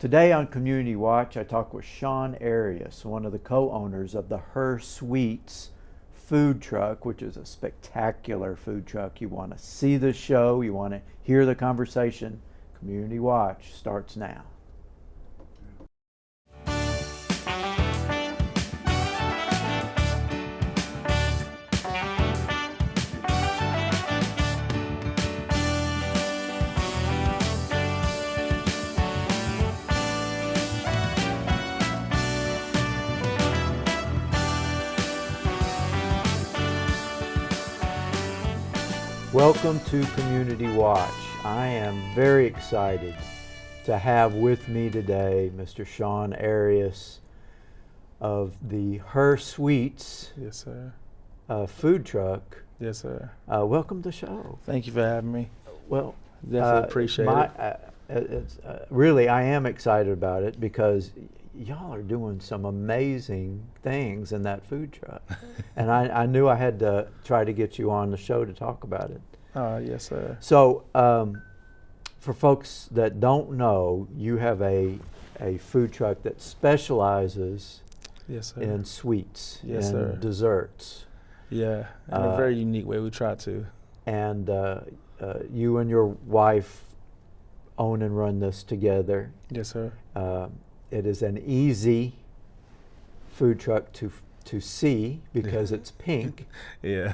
Today on Community Watch, I talk with Shawn Arias, one of the co-owners of the HerSweets food truck, which is a spectacular food truck. You want to see the show, you want to hear the conversation. Community Watch starts now. Welcome to Community Watch. I am very excited to have with me today Mr. Shawn Arias of the HerSweets Yes, sir. Food truck. Yes, sir. Welcome to the show. Thank you for having me. Well, Definitely appreciate it. Really, I am excited about it because y'all are doing some amazing things in that food truck. And I knew I had to try to get you on the show to talk about it. Yes, sir. So, for folks that don't know, you have a food truck that specializes Yes, sir. in sweets Yes, and sir. desserts. Yeah, in a very unique way we try to. And you and your wife own and run this together. Yes, sir. It is an easy food truck to see because it's pink. Yeah.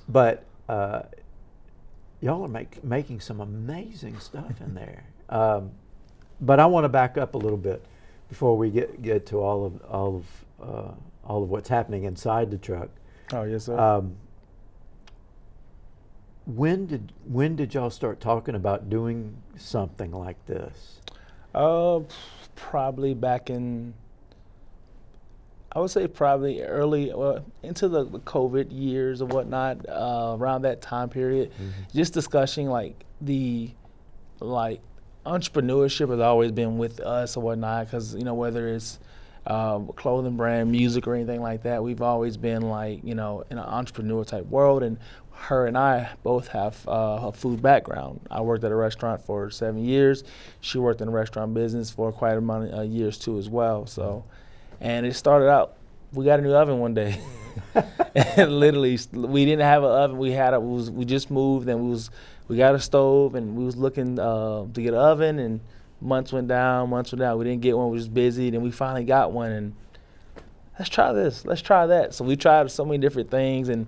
But y'all are making some amazing stuff in there. But I want to back up a little bit before we get to all of what's happening inside the truck. Oh, yes, sir. When did y'all start talking about doing something like this? Probably back in, I would say probably early, into the COVID years or whatnot, around that time period. Mm-hmm. Just discussing entrepreneurship has always been with us or whatnot, because whether it's clothing brand, music, or anything like that, we've always been in an entrepreneur type world. And her and I both have a food background. I worked at a restaurant for 7 years. She worked in the restaurant business for quite a amount of years too as well. So, and it started out, we got a new oven one day. And literally, we didn't have an oven. We just moved, and we got a stove, and we was looking to get an oven, and months went down. We didn't get one. We was busy. Then we finally got one, and let's try this. Let's try that. So we tried so many different things, and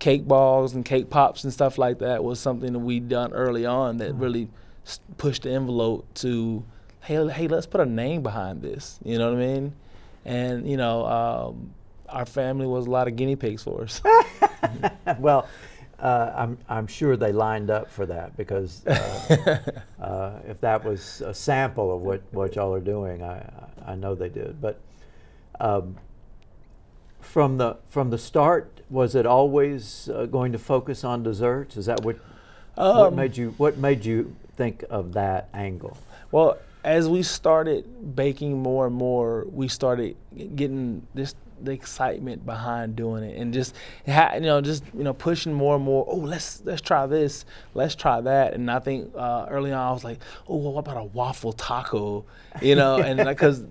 cake balls and cake pops and stuff like that was something that we done early on that really pushed the envelope to, hey, let's put a name behind this. You know what I mean? And our family was a lot of guinea pigs for us. Well, I'm sure they lined up for that because if that was a sample of what y'all are doing, I know they did. But from the start, was it always going to focus on desserts? Is that what made you think of that angle? Well, as we started baking more and more, we started getting the excitement behind doing it, and just pushing more and more. Oh, let's try this, let's try that. And I think early on I was like, oh, well, what about a waffle taco? And because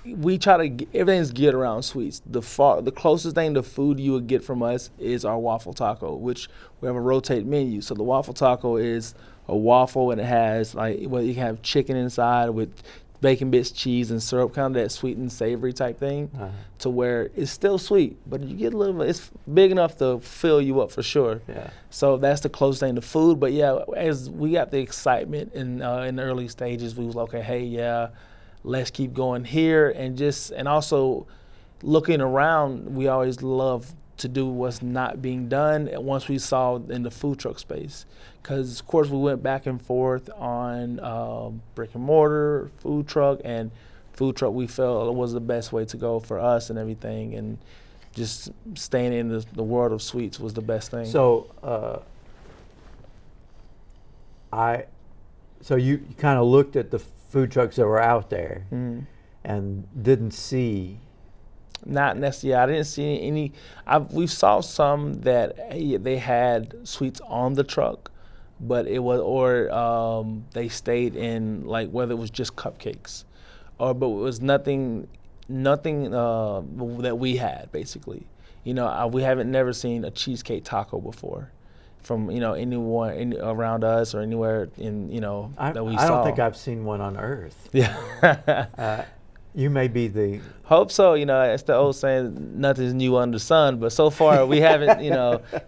we try to everything's geared around sweets. The closest thing to food you would get from us is our waffle taco, which we have a rotate menu. So the waffle taco is a waffle, and it has you can have chicken inside with bacon bits, cheese, and syrup, kind of that sweet and savory type thing, to where it's still sweet, but you get a little bit, it's big enough to fill you up for sure. Yeah. So that's the closest thing to food. But yeah, as we got the excitement in the early stages, we was like, okay, hey, yeah, let's keep going here. And also looking around, we always love to do what's not being done once we saw in the food truck space. Because, of course, we went back and forth on brick and mortar, food truck, and food truck we felt was the best way to go for us and everything. And just staying in the world of sweets was the best thing. So, so you kind of looked at the food trucks that were out there and didn't see. Not necessarily. I didn't see any. We saw some that they had sweets on the truck, but it was, or they stayed in, like, whether it was just cupcakes, but it was nothing that we had, basically. We haven't never seen a cheesecake taco before from, anyone around us or anywhere that we saw. I don't think I've seen one on Earth. Yeah. You may be the... Hope so. It's the old saying, nothing's new under the sun. But so far, we haven't,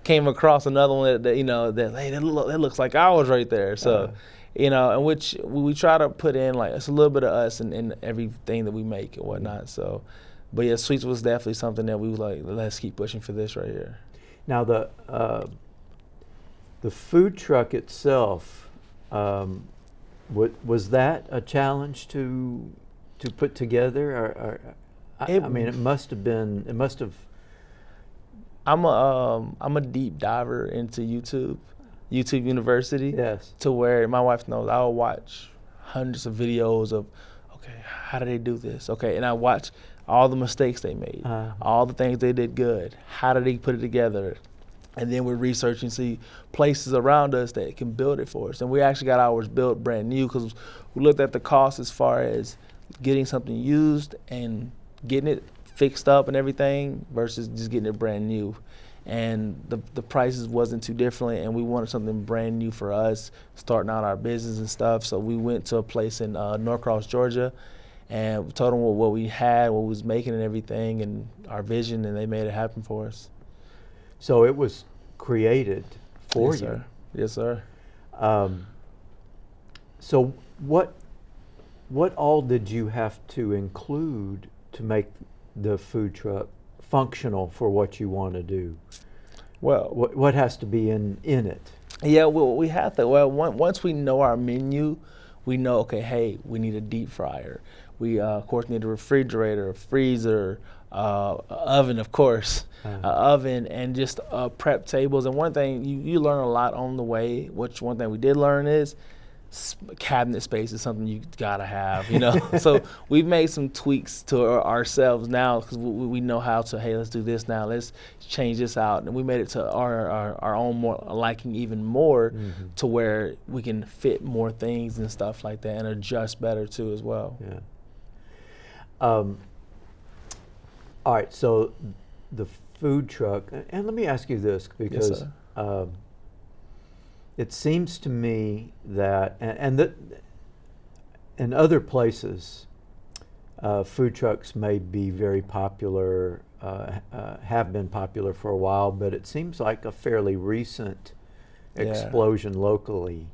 came across another one that hey, that looks like ours right there. So, in which we try to put in, like, it's a little bit of us in everything that we make and whatnot. So, but yeah, sweets was definitely something that we was like, let's keep pushing for this right here. Now the food truck itself, was that a challenge to put together? I mean, it must have. I'm a deep diver into YouTube University. Yes. To where my wife knows I'll watch hundreds of videos of, okay, how do they do this? Okay, and I watch all the mistakes they made, all the things they did good. How did they put it together? And then we're researching, see places around us that can build it for us. And we actually got ours built brand new because we looked at the cost as far as getting something used and getting it fixed up and everything versus just getting it brand new. And the prices wasn't too different, and we wanted something brand new for us, starting out our business and stuff. So we went to a place in Norcross, Georgia, and we told them what we had, what we was making and everything, and our vision, and they made it happen for us. So it was created for Yes, you. Sir. Yes, sir. So what all did you have to include to make the food truck functional for what you want to do? Well, what has to be in it? Yeah, well, we have to. Well, once we know our menu, we know, okay, hey, we need a deep fryer. We, of course, need a refrigerator, a freezer, oven, of course, oven, and just prep tables. And one thing, you learn a lot on the way, which one thing we did learn is cabinet space is something you gotta have, So we've made some tweaks to ourselves now because we know how to, hey, let's do this now, let's change this out, and we made it to our own more liking even more, to where we can fit more things and stuff like that and adjust better too as well. Yeah. All right, so the food truck, and let me ask you this, because Yes, it seems to me that, and in other places, food trucks may be very popular, have been popular for a while, but it seems like a fairly recent explosion locally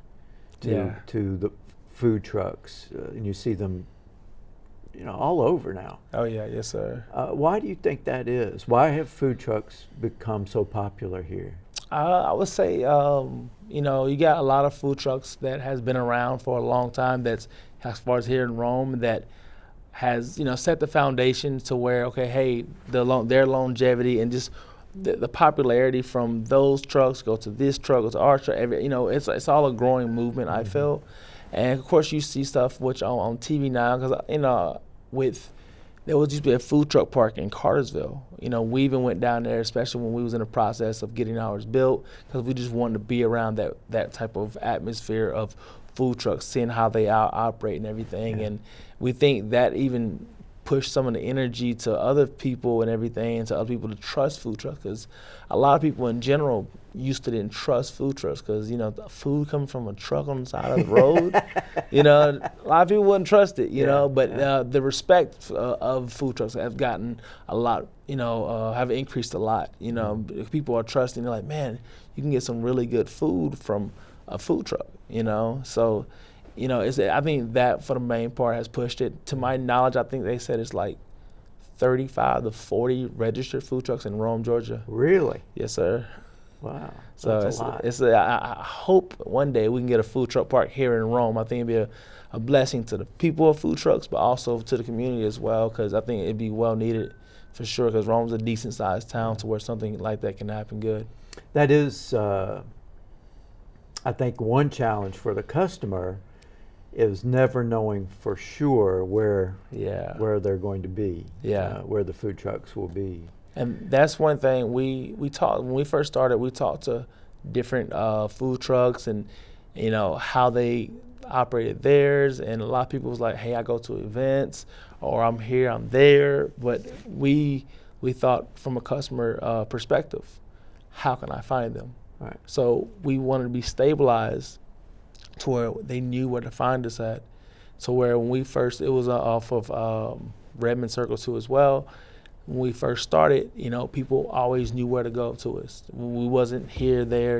to the food trucks, and you see them all over now. Oh yeah, yes sir. Why do you think that is? Why have food trucks become so popular here? I would say, you got a lot of food trucks that has been around for a long time. That's, as far as here in Rome, that has set the foundation to where, okay, hey, their longevity and just the popularity from those trucks go to this truck, go to our truck. It's all a growing movement. I feel, and of course you see stuff which on TV now, because there was used to be a food truck park in Cartersville. We even went down there, especially when we was in the process of getting ours built, because we just wanted to be around that type of atmosphere of food trucks, seeing how they operate and everything. And we think that even pushed some of the energy to other people and everything, and to other people to trust food trucks, because a lot of people in general used to didn't trust food trucks because the food coming from a truck on the side of the road, a lot of people wouldn't trust it, but the respect of food trucks have gotten a lot, have increased a lot. People are trusting. They're like, man, you can get some really good food from a food truck, so I think that for the main part has pushed it. To my knowledge, I think they said it's like 35 to 40 registered food trucks in Rome, Georgia. Really? Yes, sir. Wow. So that's a lot. I hope one day we can get a food truck park here in Rome. I think it'd be a blessing to the people of food trucks, but also to the community as well, because I think it'd be well needed for sure, because Rome's a decent sized town to where something like that can happen good. That is, I think, one challenge for the customer is never knowing for sure where they're going to be, where the food trucks will be. And that's one thing we talked, when we first started, we talked to different food trucks, and how they operated theirs, and a lot of people was like, hey, I go to events, or I'm here, I'm there, but we thought from a customer perspective, how can I find them? Right. So we wanted to be stabilized to where they knew where to find us at. So where when we first, it was off of Redmond Circle too as well. When we first started, people always knew where to go to us. We wasn't here, there,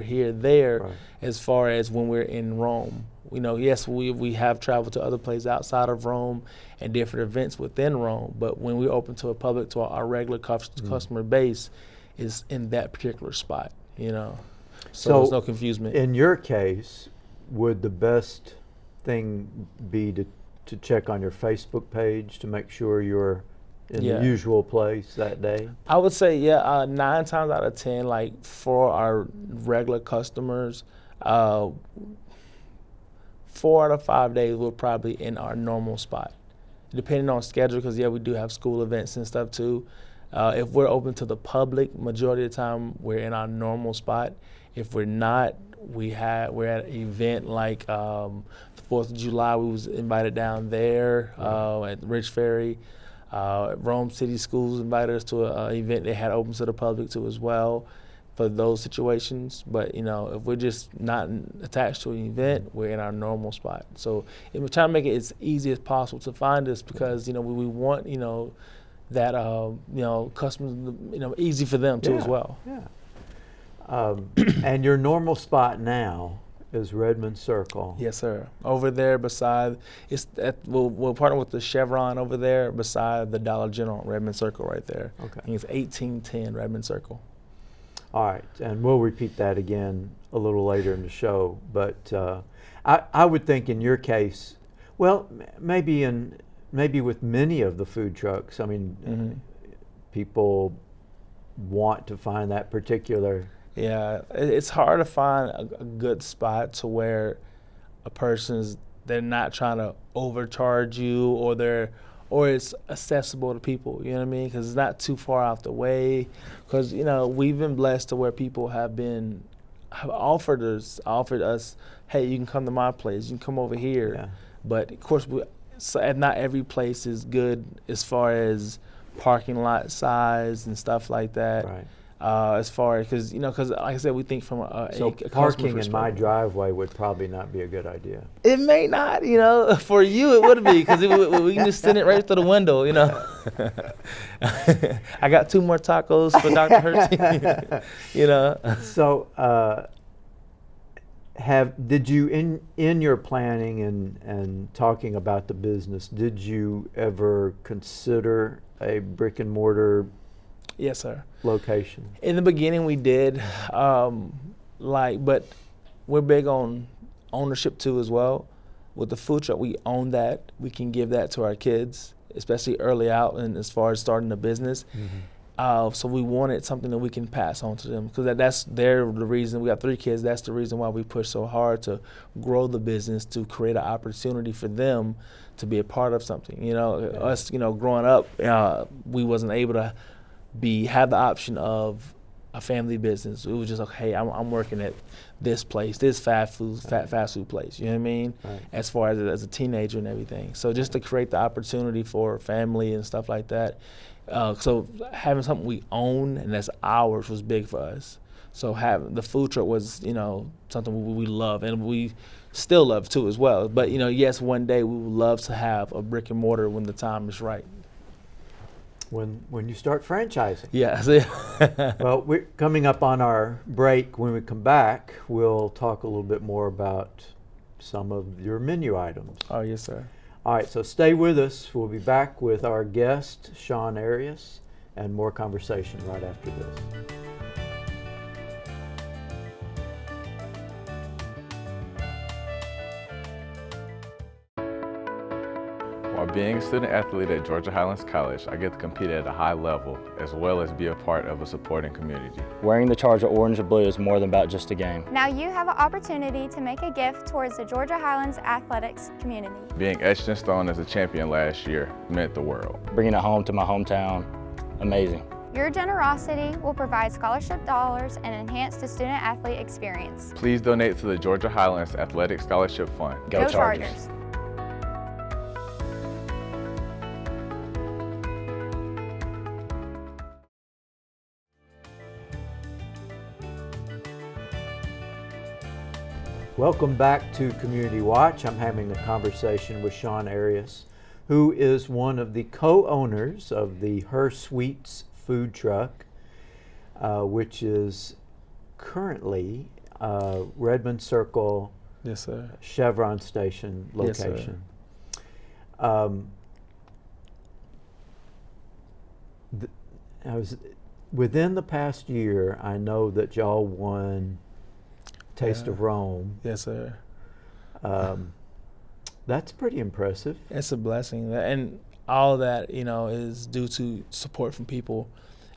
Right. as far as when we're in Rome. Yes, we have traveled to other places outside of Rome and different events within Rome, but when we open to a public, to our regular customer base is in that particular spot, So there's no confusement. In your case, would the best thing be to check on your Facebook page to make sure you're in the usual place that day? I would say, 9 times out of 10, like for our regular customers, 4 out of 5 days we're probably in our normal spot, depending on schedule, because we do have school events and stuff too. If we're open to the public, majority of the time we're in our normal spot. If we're not, we're at an event like the 4th of July. We was invited down there at Rich Ferry. Rome City Schools invited us to an event they had open to the public too as well for those situations. But if we're just not attached to an event, we're in our normal spot. So we're trying to make it as easy as possible to find us, because we want that customers, easy for them too as well. Yeah. And your normal spot now is Redmond Circle. Yes, sir. Over there beside, we'll partner with the Chevron over there beside the Dollar General, Redmond Circle right there. Okay. I think it's 1810 Redmond Circle. All right, and we'll repeat that again a little later in the show. But I would think in your case, well, maybe with many of the food trucks, I mean, people want to find that particular. Yeah, it's hard to find a good spot to where they're not trying to overcharge you, or it's accessible to people, you know what I mean? Because it's not too far out the way. Because, we've been blessed to where people have offered us, hey, you can come to my place, you can come over here. Yeah. But of course, not every place is good as far as parking lot size and stuff like that. Right. As far as, because like I said, we think from a parking in my driveway would probably not be a good idea. It may not, for you it would be, because we can just send it right through the window, I got 2 more tacos for Dr. HerSweets, So, did you in your planning and talking about the business, did you ever consider a brick and mortar? Yes, sir. Location? In the beginning, we did, but we're big on ownership too as well. With the food truck, we own that. We can give that to our kids, especially early out and as far as starting a business. So we wanted something that we can pass on to them, because they're the reason. We got 3 kids. That's the reason why we push so hard to grow the business, to create an opportunity for them to be a part of something. Us, growing up, we wasn't able to have the option of a family business. It was just okay. I'm working at this place, this fast food place. You know what I mean? Right. As far as a teenager and everything. So just to create the opportunity for family and stuff like that. So having something we own and that's ours was big for us. So having the food truck was, something we love, and we still love too as well. But yes, one day we would love to have a brick and mortar when the time is right. When you start franchising. Yes. Well, we're coming up on our break. When we come back, we'll talk a little bit more about some of your menu items. Oh, yes, sir. All right, so stay with us. We'll be back with our guest, Shawn Arias, and more conversation right after this. While being a student athlete at Georgia Highlands College, I get to compete at a high level, as well as be a part of a supporting community. Wearing the Charger orange and blue is more than about just a game. Now you have an opportunity to make a gift towards the Georgia Highlands athletics community. Being etched in stone as a champion last year meant the world. Bringing it home to my hometown, amazing. Your generosity will provide scholarship dollars and enhance the student-athlete experience. Please donate to the Georgia Highlands Athletic Scholarship Fund. Go Chargers. Welcome back to Community Watch. I'm having a conversation with Shawn Arias, who is one of the co-owners of the HerSweets food truck, which is currently Redmond Circle Yes, sir. Chevron Station Yes, sir. location. Within the past year, I know that y'all won Taste of Rome. Yes, sir. That's pretty impressive. It's a blessing, and all that is due to support from people.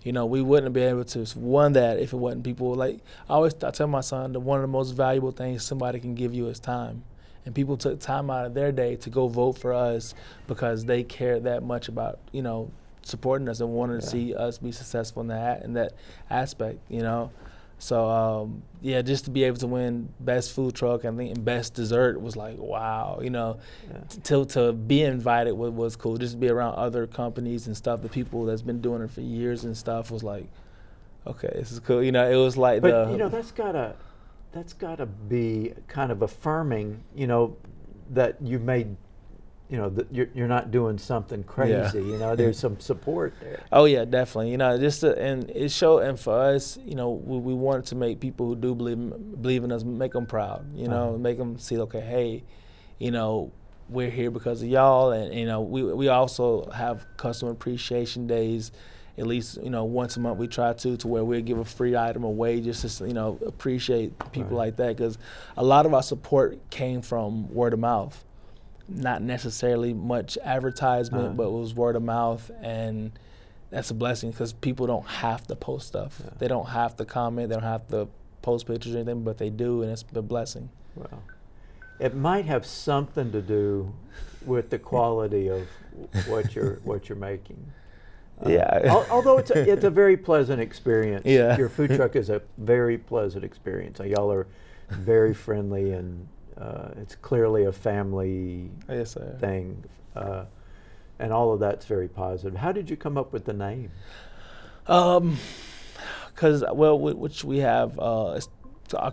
We wouldn't be able to won that if it wasn't people. Like I tell my son that one of the most valuable things somebody can give you is time, and people took time out of their day to go vote for us because they cared that much about supporting us and wanted to see us be successful in that aspect. So just to be able to win best food truck, I think, and best dessert was like wow. To be invited was cool. Just to be around other companies and stuff, the people that's been doing it for years and stuff was like, okay, this is cool. It was like but that's gotta be kind of affirming. That you made. That you're not doing something crazy. There's some support there. Oh yeah, definitely. And it showed, and for us, we wanted to make people who do believe in us, make them proud. Make them see, okay, hey, we're here because of y'all, and we also have customer appreciation days. At least once a month we try to where we give a free item away just to appreciate people like that, because a lot of our support came from word of mouth. Not necessarily much advertisement, but it was word of mouth, and that's a blessing because people don't have to post stuff. They don't have to comment. They don't have to post pictures or anything, but they do, and it's a blessing. Well, it might have something to do with the quality of what you're making. Although it's a very pleasant experience. Yeah. Your food truck is a very pleasant experience. Y'all are very friendly, and it's clearly a family thing, and all of that's very positive. How did you come up with the name? Because which we have our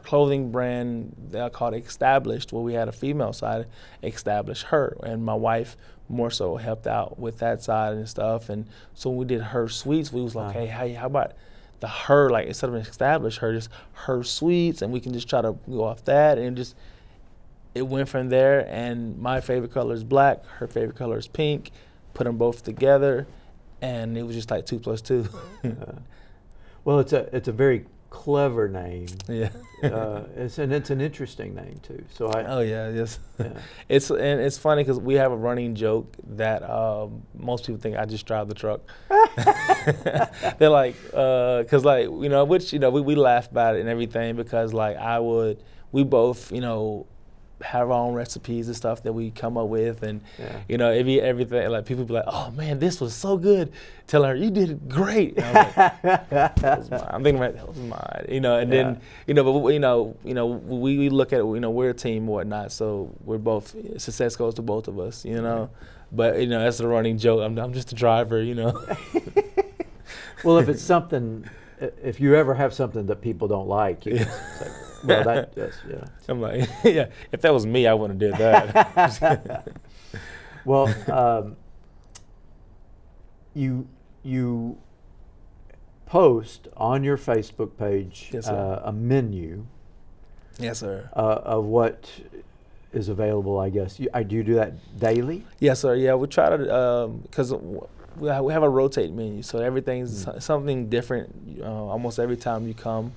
clothing brand called Established, where we had a female side, Establish Her, and my wife more so helped out with that side and stuff. And so when we did HerSweets, we was like, hey, how about the her, like instead of Establish Her, just HerSweets, and we can just try to go off that, and just it went from there. And my favorite color is black, her favorite color is pink. Put them both together, and it was just like 2 + 2. Well, it's a very clever name. Yeah. It's an interesting name too. So Yes. Yeah. It's funny because we have a running joke that most people think I just drive the truck. They're like, because we laugh about it and everything, because we both have our own recipes and stuff that we come up with, and everything, like people be like, oh man, this was so good, telling her you did great, and I'm thinking that was mine, and then but we look at it, we're a team and whatnot, so we're both, success goes to both of us, but that's the running joke, I'm just a driver. Well, if it's something, if you ever have something that people don't like, you can say, well, I'm like, if that was me, I wouldn't have did that. Well, you post on your Facebook page a menu. Yes, sir. Of what is available, I guess. Do you do that daily? Yes, sir. Yeah, we try to, because we have a rotate menu, so everything's something different almost every time you come.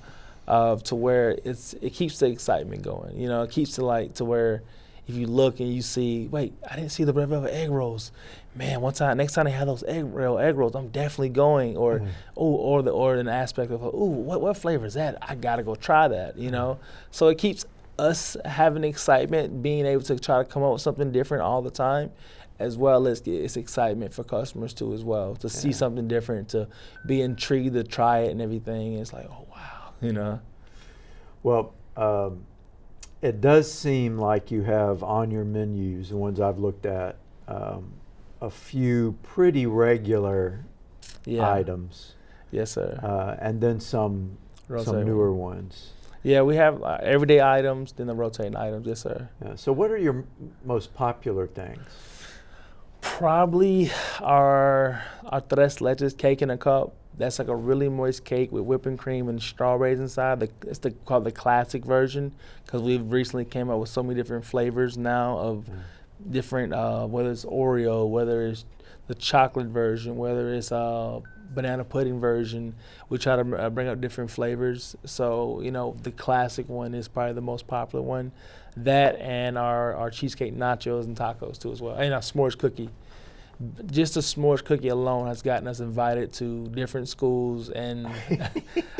To where it keeps the excitement going. It keeps it to where if you look and you see, wait, I didn't see the red velvet egg rolls. Man, next time they have those egg rolls, I'm definitely going. Or or an aspect of, what flavor is that? I gotta go try that. So it keeps us having excitement, being able to try to come up with something different all the time, as well as it's excitement for customers too as well, to see something different, to be intrigued to try it and everything. It's like, oh wow, you know. Well, it does seem like you have on your menus, the ones I've looked at, a few pretty regular items. Yes, sir. And then some newer ones. Yeah, we have everyday items, then the rotating items. Yes, sir. Yeah. So what are your most popular things? Probably our tres leches cake in a cup. That's like a really moist cake with whipping cream and strawberries inside. It's called the classic version, because we've recently came up with so many different flavors now of different, whether it's Oreo, whether it's the chocolate version, whether it's banana pudding version. We try to bring up different flavors. So, you know, the classic one is probably the most popular one. That and our cheesecake nachos and tacos too as well. And our s'mores cookie. Just the s'mores cookie alone has gotten us invited to different schools, and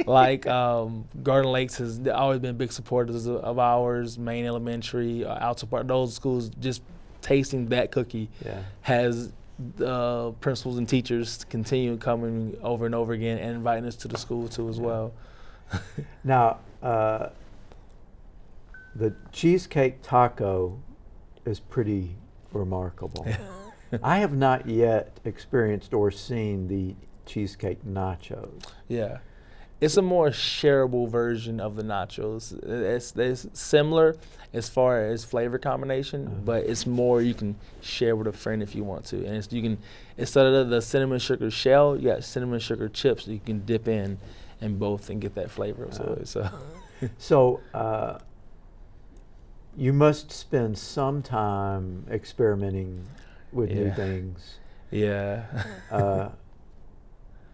like Garden Lakes has always been big supporters of ours, Maine Elementary, Alta Park, those schools. Just tasting that cookie has principals and teachers continue coming over and over again and inviting us to the school too as well. Now, the Cheesecake Taco is pretty remarkable. I have not yet experienced or seen the Cheesecake Nachos. Yeah. It's a more shareable version of the nachos. It's similar as far as flavor combination, but it's more you can share with a friend if you want to. And you can, instead of the cinnamon sugar shell, you got cinnamon sugar chips that you can dip in both and get that flavor. So you must spend some time experimenting with new things. Yeah.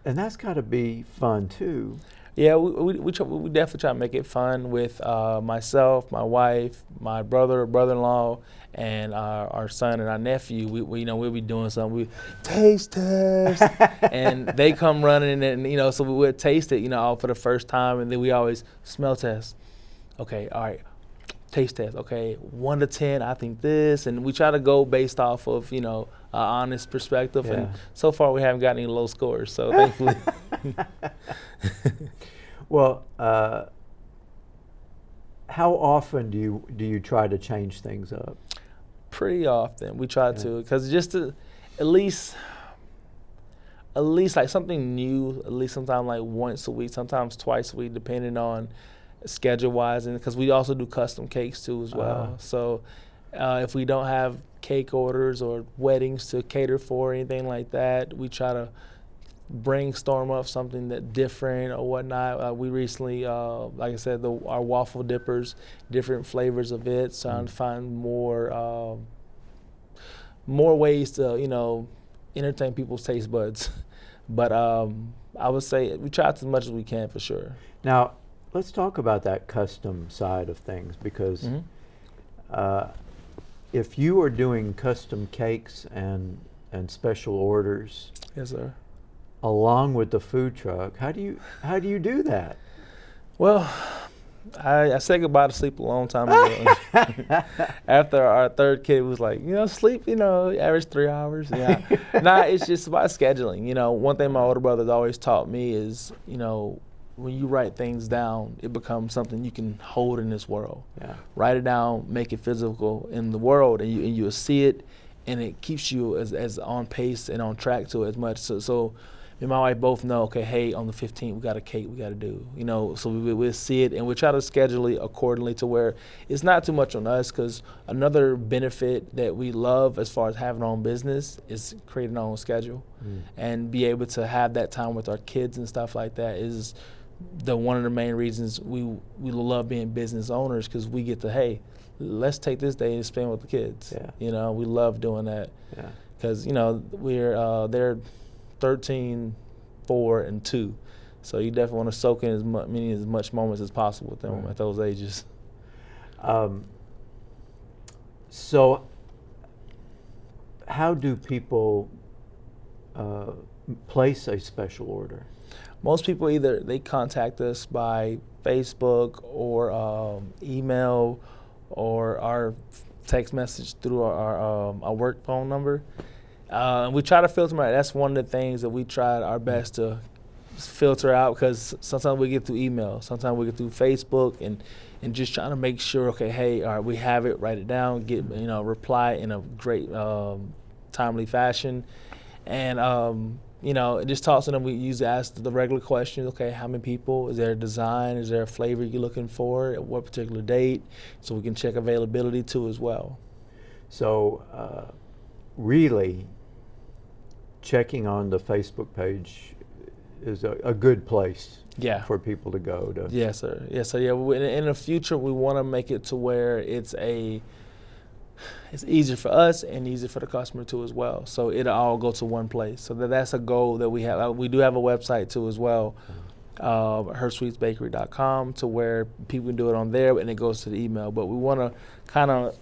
And that's got to be fun too. Yeah, we definitely try to make it fun with myself, my wife, my brother-in-law, and our son and our nephew. We'll be doing something. We taste test, and they come running, and so we would taste it, all for the first time, and then we always smell test. Okay, all right, taste test. Okay, 1 to 10, I think this, and we try to go based off of an honest perspective, and so far we haven't gotten any low scores, so thankfully. Well, how often do you try to change things up? Pretty often we try to, because just to at least like something new, at least sometimes like once a week, sometimes twice a week, depending on schedule wise, and because we also do custom cakes too as well. So if we don't have cake orders or weddings to cater for or anything like that, we try to brainstorm up something that different or whatnot. We recently, like I said, our waffle dippers, different flavors of it, trying to find more ways to entertain people's taste buds. But I would say we try as much as we can for sure. Now let's talk about that custom side of things, because if you are doing custom cakes and special orders, yes, sir, along with the food truck, how do you do that? Well, I said goodbye to sleep a long time ago. After our third kid was like, sleep, average 3 hours. Yeah. It's just about scheduling. One thing my older brother's always taught me is, when you write things down, it becomes something you can hold in this world. Yeah. Write it down, make it physical in the world, and you'll see it, and it keeps you as on pace and on track to it as much. So me and my wife both know, okay, hey, on the 15th, we got a cake we got to do. So we'll see it, and we try to schedule it accordingly to where it's not too much on us, because another benefit that we love as far as having our own business is creating our own schedule and be able to have that time with our kids and stuff like that is one of the main reasons we love being business owners, because we get to, hey, let's take this day and spend with the kids. Yeah. We love doing that. Yeah. Because, they're 13, 4, and 2. So you definitely want to soak in as much moments as possible with them at those ages. So how do people place a special order? Most people either they contact us by Facebook or email, or our text message through our work phone number. We try to filter them out. That's one of the things that we tried our best to filter out, because sometimes we get through email, sometimes we get through Facebook, and just trying to make sure, okay, hey, all right, we have it, write it down, get, reply in a great timely fashion, and just talk to them. We usually ask the regular questions, okay, how many people, is there a design, is there a flavor you're looking for, at what particular date, so we can check availability too as well. So really checking on the Facebook page is a good place for people to go to. Yes, sir. Yes, sir. Yeah, in the future, we want to make it to where it's easier for us and easier for the customer too as well. So it'll all go to one place. So that's a goal that we have. We do have a website too as well, HerSweetsBakery.com, to where people can do it on there, and it goes to the email. But we want to kind of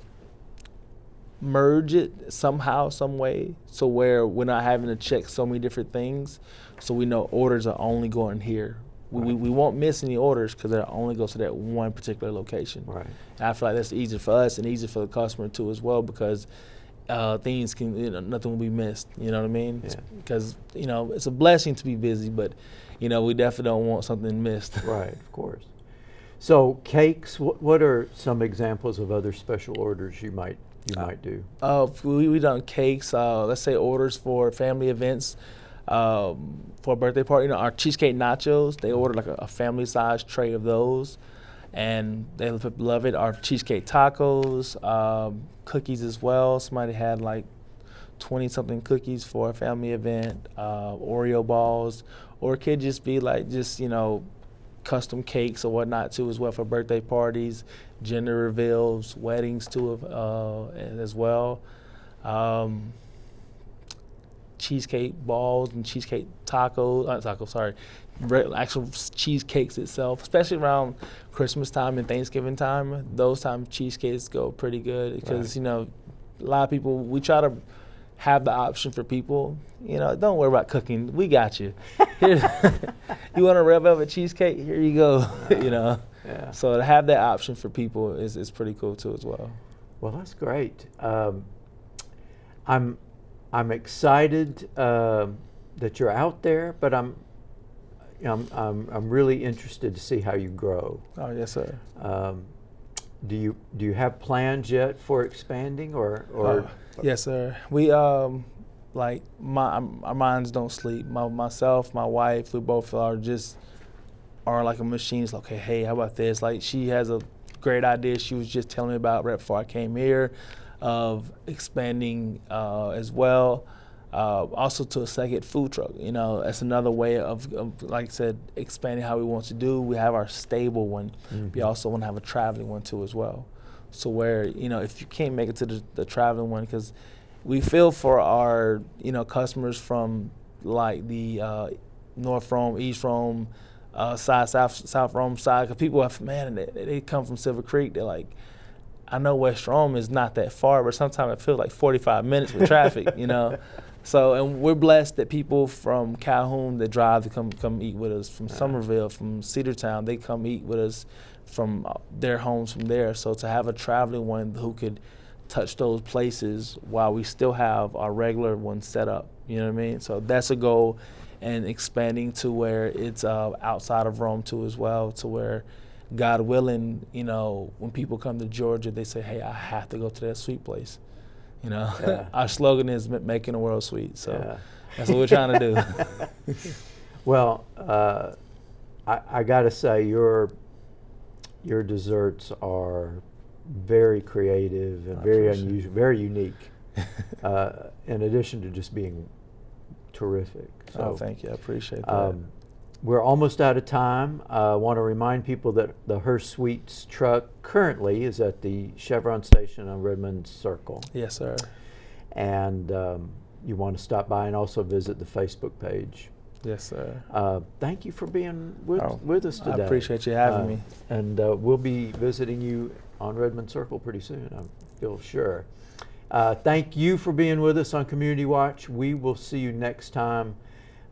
merge it somehow, some way, so where we're not having to check so many different things, so we know orders are only going here. We won't miss any orders because they only go to that one particular location. Right. And I feel like that's easier for us and easier for the customer too as well, because things can, nothing will be missed. You know what I mean? Yeah. Because it's a blessing to be busy, but we definitely don't want something missed. Right, of course. So cakes, what are some examples of other special orders you might do? We done cakes. Let's say orders for family events, for a birthday party. Our cheesecake nachos, they ordered like a family-sized tray of those, and they love it. Our cheesecake tacos, cookies as well. Somebody had like 20-something cookies for a family event, Oreo balls, or it could just be like custom cakes or whatnot too as well for birthday parties, gender reveals, weddings too as well. Cheesecake balls and cheesecake actual cheesecakes itself, especially around Christmas time and Thanksgiving time. Those times cheesecakes go pretty good because a lot of people, we try to have the option for people. Don't worry about cooking. We got you. You want a red velvet cheesecake? Here you go. Yeah. So to have that option for people is pretty cool too as well. Well, that's great. I'm excited that you're out there, but I'm really interested to see how you grow. Oh yes, sir. Do you have plans yet for expanding or? Yes, sir. We our minds don't sleep. Myself, my wife, we both are like a machine. It's like, okay, hey, how about this? Like, she has a great idea she was just telling me about right before I came here, of expanding as well. Also to a second food truck. That's another way of, like I said, expanding how we want to do. We have our stable one. Mm-hmm. We also want to have a traveling one too as well. So where, if you can't make it to the traveling one, because we feel for our, customers from like the North Rome, East Rome, side, South Rome side, because people they come from Silver Creek, they're like, I know West Rome is not that far, but sometimes it feels like 45 minutes with traffic, So, and we're blessed that people from Calhoun that drive to come eat with us, from Somerville, from Cedartown, they come eat with us from their homes from there. So to have a traveling one who could touch those places while we still have our regular one set up, you know what I mean? So that's a goal, and expanding to where it's outside of Rome too as well, to where, God willing, when people come to Georgia, they say, hey, I have to go to that sweet place. Our slogan is making the world sweet. So that's what we're trying to do. Well, I got to say, your desserts are very creative and very unusual, very unique, in addition to just being terrific. So, thank you. I appreciate that. We're almost out of time. I want to remind people that the HerSweets truck currently is at the Chevron station on Redmond Circle. Yes, sir. And you want to stop by and also visit the Facebook page. Yes, sir. Thank you for being with us today. I appreciate you having me. And we'll be visiting you on Redmond Circle pretty soon, I feel sure. Thank you for being with us on Community Watch. We will see you next time.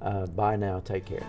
Bye now. Take care.